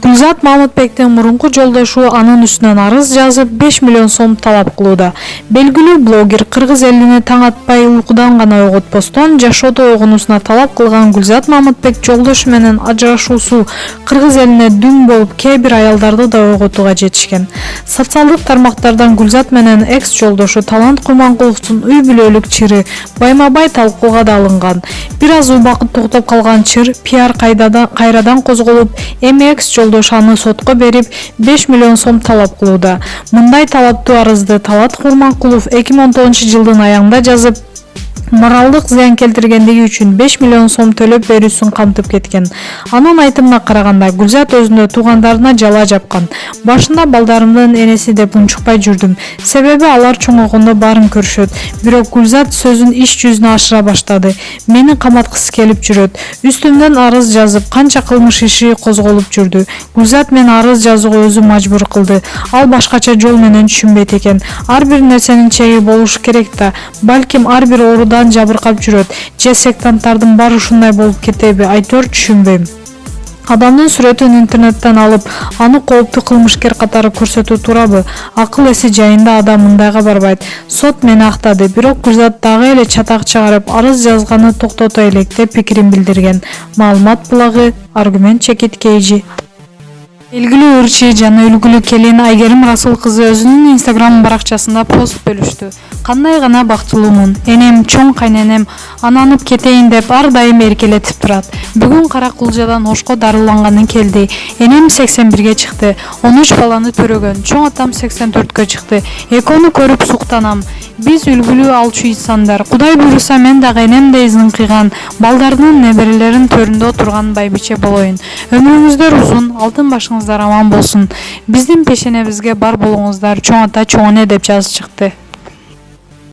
Гулзат Мамытбектин мурунку жолдошу анын үстүнөн арыз жазып 5 миллион сом талап кылууда. Белгилүү блогер кыргыз элине таң атпай уйкудан гана ойготпостон жашоодо ойгонусуна талап кылган Гулзат Мамытбек жолдошу менен ажырашуусу кыргыз элине дүң болуп, кээ бир аялдарды да ойготууга жетишкен. Социалдык тармактардан Гулзат менен экс жолдошу Талант Курманкуловдун үй бүлөлүк чыры байма-бай талкууга да алынган. Бир аз убакыт токтоп калган чыр пиар кайрадан козголуп, эми экс жолдошу аны сотко берип 5 миллион сом талап кылууда. Мындай талаптуу арызды Талант Курманкулов 2019 жылдын аягында жазып, моралдык зыян келтиргендиги үчүн 5 миллион сом төлөп берүүсүн камтып кеткен. Анын айтымына караганда, Гулзат өзүнө туугандарына жала жапкан. Башында балдарымдын энеси деп унчукпай жүрдүм. Себеби алар чоңойгондо баарын көрүшөт. Бирок Гулзат сөзүн иш жүзүнө ашыра баштады. Мени каматкысы келип жүрөт. Үстүмдөн арыз жазып, канча кылмыш иши козголуп жүрдү. Гулзат мени арыз жазууга өзү мажбур кылды. Ал башкача жол менен түшүнбөйт экен. Ар бир нерсенин чеги болушу керек да. Балким ар бир оорудан жабыркап жүрөт. Же сектанттардын баары ушундай болуп кетеби? Айтор түшүнбөйм. Адамдын сүрөтүн интернеттен алып, аны кооптуу кылмышкер катары көрсөтүү туурабы? Акыл эси жайында адам мындайга барбайт. Сот мени актады, бирок Гулзат дагы эле чатак чыгарып, арыз жазганы токтото элек деп пикирин билдирген. Маалымат булагы Аргумент чекит кейжи. Белгилүү ырчы жана үлгүлүү келин Айгерим Расул кызы өзүнүн Инстаграм баракчасында пост бөлүштү. Кандай гана бактылуумун, энем, чоң кайненем ананып кетейин деп ар дайым эркелетип турат. Бүгүн кара кулжадан ошко дарыланганы келди. Энем 81-ге чыкты, 13 баланы төрөгөн, чоң атам 84-кө чыкты. Экөөнү көрүп суктанам. Биз үлгүлүү алчу инсандар. Кудай буйруса мен дагы энемдей зыңкыйган, балдардын неберелерин төрүндө отурган байбиче болоюн. Өмүрүңүздөр узун, алтын башыңыздар аман болсун. Биздин пешенебизге бар болуңуздар, чоң ата чоң эне деп жазып чыкты.